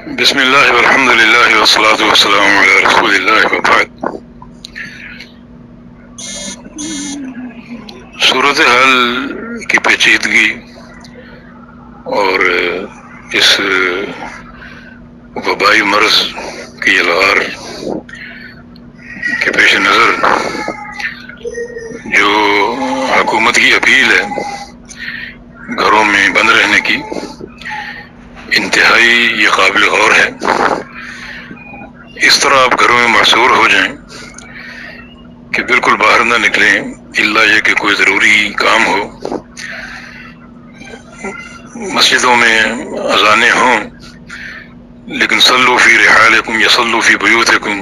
بسم اللہ والحمد للہ والصلاۃ والسلام علی رسول اللہ وبعد۔ صورتحال کی پیچیدگی اور اس وبائی مرض کی الغار کے پیش نظر جو حکومت کی اپیل ہے گھروں میں بند رہنے کی، انتہائی یہ قابل غور ہے۔ اس طرح آپ گھروں میں محصور ہو جائیں کہ بالکل باہر نہ نکلیں الا یہ کہ کوئی ضروری کام ہو، مسجدوں میں اذانیں ہوں لیکن صلوا فی رحالکم یا صلوا فی بیوتکم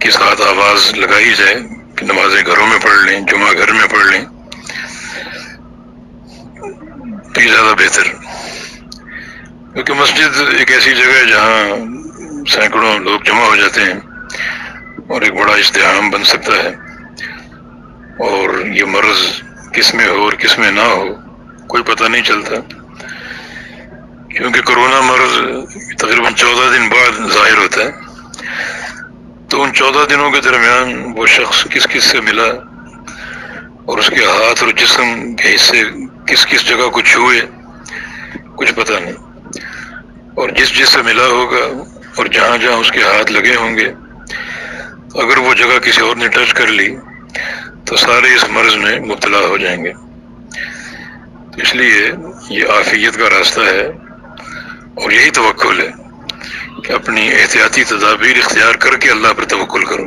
کے ساتھ آواز لگائی جائے کہ نمازیں گھروں میں پڑھ لیں، جمعہ گھر میں پڑھ لیں، تو یہ زیادہ بہتر، کیونکہ مسجد ایک ایسی جگہ ہے جہاں سینکڑوں لوگ جمع ہو جاتے ہیں اور ایک بڑا ازدحام بن سکتا ہے، اور یہ مرض کس میں ہو اور کس میں نہ ہو کوئی پتہ نہیں چلتا، کیونکہ کرونا مرض تقریباً 14 دن بعد ظاہر ہوتا ہے۔ تو ان 14 دنوں کے درمیان وہ شخص کس کس سے ملا اور اس کے ہاتھ اور جسم کے حصے کس کس جگہ کو چھوئے کچھ پتہ نہیں، اور جس جس سے ملا ہوگا اور جہاں جہاں اس کے ہاتھ لگے ہوں گے اگر وہ جگہ کسی اور نے ٹچ کر لی تو سارے اس مرض میں مبتلا ہو جائیں گے۔ اس لیے یہ عافیت کا راستہ ہے اور یہی توکل ہے کہ اپنی احتیاطی تدابیر اختیار کر کے اللہ پر توکل کرو۔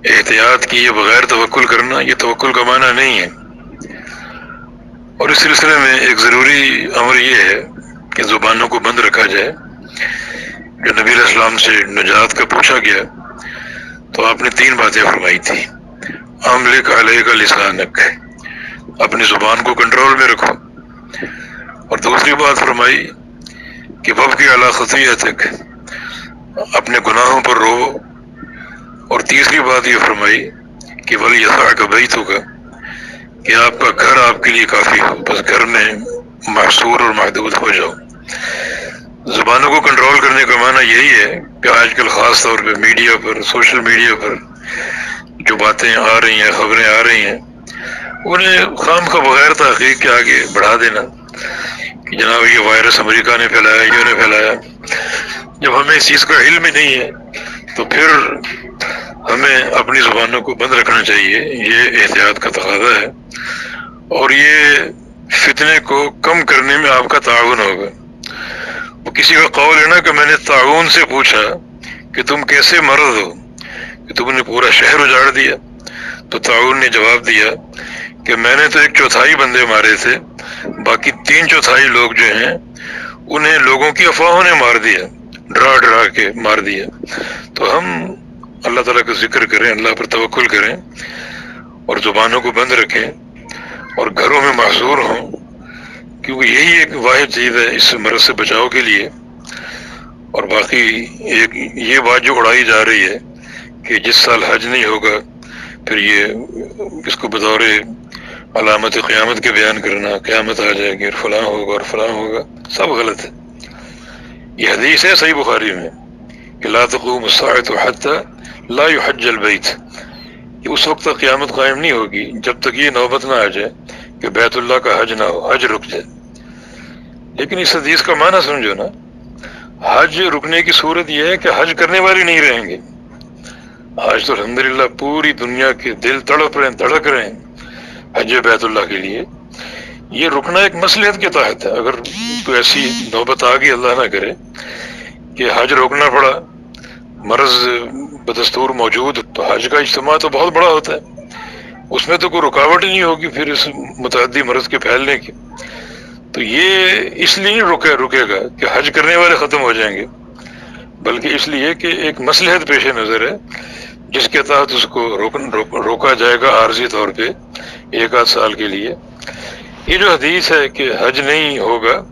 احتیاط کیے بغیر توکل کرنا یہ توکل کا معنی نہیں ہے۔ اور اس سلسلے میں ایک ضروری امر یہ ہے کہ زبانوں کو بند رکھا جائے۔ جو نبی علیہ السلام سے نجات کا پوچھا گیا تو آپ نے 3 باتیں فرمائی تھی۔ املک علیک لسانک، اپنی زبان کو کنٹرول میں رکھو، اور دوسری بات فرمائی کہ وابکی علی خطیئتک، اپنے گناہوں پر رو، اور تیسری بات یہ فرمائی کہ ولیسعک بیتک، کہ آپ کا گھر آپ کے لیے کافی ہو، بس گھر میں محصور اور محدود ہو جاؤ۔ زبانوں کو کنٹرول کرنے کا معنی یہی ہے کہ آج کل خاص طور پہ میڈیا پر، سوشل میڈیا پر جو باتیں آ رہی ہیں، خبریں آ رہی ہیں، انہیں خام خواہ بغیر تحقیق کے آگے بڑھا دینا کہ جناب یہ وائرس امریکہ نے پھیلایا، یہ نے پھیلایا، جب ہمیں اس چیز کا علم ہی نہیں ہے تو پھر ہمیں اپنی زبانوں کو بند رکھنا چاہیے۔ یہ احتیاط کا تقاضا ہے، اور یہ فتنے کو کم کرنے میں آپ کا تعاون ہوگا۔ وہ کسی کا قول ہے نا کہ میں نے تعاون سے پوچھا کہ تم کیسے مرض ہو کہ تم نے پورا شہر اجاڑ دیا، تو تعاون نے جواب دیا کہ میں نے تو 1/4 بندے مارے تھے، باقی 3/4 لوگ جو ہیں انہیں لوگوں کی افواہوں نے مار دیا، ڈرا ڈرا کے مار دیا۔ تو ہم اللہ تعالیٰ کا ذکر کریں، اللہ پر توکل کریں اور زبانوں کو بند رکھیں اور گھروں میں محصور ہوں، کیونکہ یہی ایک واحد چیز ہے اس مرض سے بچاؤ کے لیے۔ اور باقی ایک یہ بات جو اڑائی جا رہی ہے کہ جس سال حج نہیں ہوگا پھر یہ اس کو بطور علامت قیامت کے بیان کرنا، قیامت آ جائے گی اور فلاں ہوگا اور فلاں ہوگا، سب غلط ہے۔ یہ حدیث ہے صحیح بخاری میں کہ لا تقوم الساعة حتى لا يحج البيت، کہ اس وقت تک قیامت قائم نہیں ہوگی جب تک یہ نوبت نہ آ جائے کہ بیت اللہ کا حج نہ ہو، حج رک جائے۔ لیکن اس حدیث کا معنی سمجھو نا، حج رکنے کی صورت یہ ہے کہ حج کرنے والے نہیں رہیں گے۔ آج تو الحمدللہ پوری دنیا کے دل تڑپ رہے ہیں، دھڑک رہے ہیں حج بیت اللہ کے لیے۔ یہ رکنا ایک مصلحت کے تحت ہے۔ اگر کوئی ایسی نوبت آ گئی، اللہ نہ کرے، کہ حج روکنا پڑا، مرض بدستور موجود، تو حج کا اجتماع تو بہت بڑا ہوتا ہے، اس میں تو کوئی رکاوٹ ہی نہیں ہوگی پھر اس متعدی مرض کے پھیلنے کی۔ تو یہ اس لیے نہیں رکے گا کہ حج کرنے والے ختم ہو جائیں گے، بلکہ اس لیے کہ ایک مصلحت پیش نظر ہے جس کے تحت اس کو روکا جائے گا عارضی طور پہ 1 آدھ سال کے لیے۔ یہ جو حدیث ہے کہ حج نہیں ہوگا،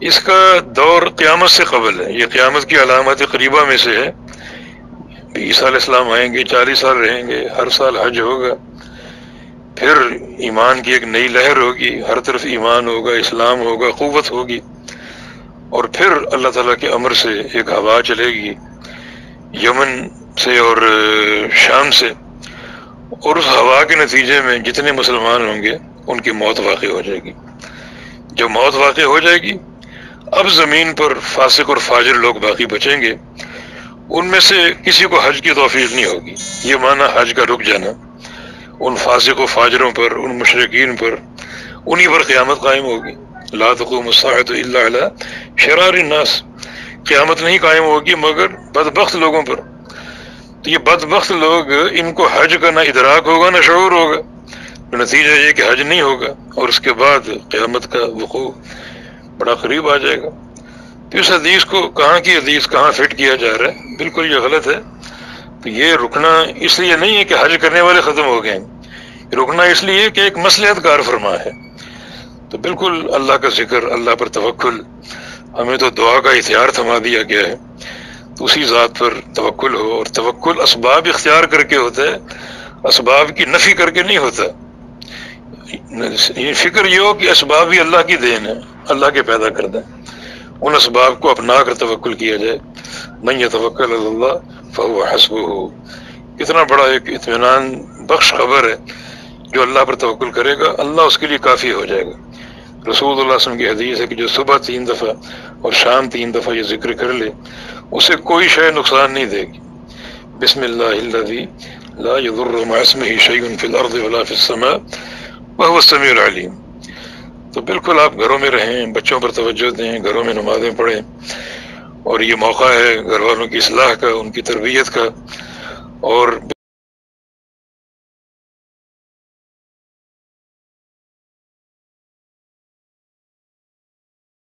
اس کا دور قیامت سے قبل ہے، یہ قیامت کی علامات قریبہ میں سے ہے۔ عیسیٰ علیہ السلام آئیں گے، 40 سال رہیں گے، ہر سال حج ہوگا، پھر ایمان کی ایک نئی لہر ہوگی، ہر طرف ایمان ہوگا، اسلام ہوگا، قوت ہوگی، اور پھر اللہ تعالیٰ کے امر سے ایک ہوا چلے گی یمن سے اور شام سے، اور اس ہوا کے نتیجے میں جتنے مسلمان ہوں گے ان کی موت واقع ہو جائے گی۔ جب موت واقع ہو جائے گی، اب زمین پر فاسق اور فاجر لوگ باقی بچیں گے، ان میں سے کسی کو حج کی توفیق نہیں ہوگی۔ یہ معنی حج کا رک جانا، ان فاسق و فاجروں پر، ان مشرکین پر، انہی پر قیامت قائم ہوگی۔ لا تقوم الساعۃ الا علی شرار الناس، قیامت نہیں قائم ہوگی مگر بدبخت لوگوں پر۔ تو یہ بدبخت لوگ، ان کو حج کا نہ ادراک ہوگا نہ شعور ہوگا، نتیجہ یہ کہ حج نہیں ہوگا، اور اس کے بعد قیامت کا وقوع بڑا قریب آ جائے گا۔ تو اس حدیث کو کہاں کی حدیث کہاں فٹ کیا جا رہا ہے، بالکل یہ غلط ہے۔ تو یہ رکنا اس لیے نہیں ہے کہ حج کرنے والے ختم ہو گئے ہیں، رکنا اس لیے کہ ایک مصلحت کار فرما ہے۔ تو بالکل اللہ کا ذکر، اللہ پر توکل، ہمیں تو دعا کا اختیار تھما دیا گیا ہے، تو اسی ذات پر توکل ہو، اور توکل اسباب اختیار کر کے ہوتا ہے، اسباب کی نفی کر کے نہیں ہوتا۔ یہ فکر یہ ہو کہ اسباب بھی اللہ کی دین ہے، اللہ کے پیدا کردہ، ان اسباب کو اپنا کر توکل کیا جائے۔ من یتوکل علی اللہ فہو حسبہ، کتنا بڑا ایک اطمینان بخش خبر ہے، جو اللہ پر توکل کرے گا اللہ اس کے لیے کافی ہو جائے گا۔ رسول اللہ صلی اللہ علیہ وسلم کی حدیث ہے کہ جو صبح 3 دفعہ اور شام 3 دفعہ یہ ذکر کر لے، اسے کوئی شے نقصان نہیں دے گی۔ بسم اللہ الذی لا یضر مع اسمہ شیء فی الارض ولا فی السماء وهو السمیع العلیم۔ تو بالکل آپ گھروں میں رہیں، بچوں پر توجہ دیں، گھروں میں نمازیں پڑھیں، اور یہ موقع ہے گھر والوں کی اصلاح کا، ان کی تربیت کا، اور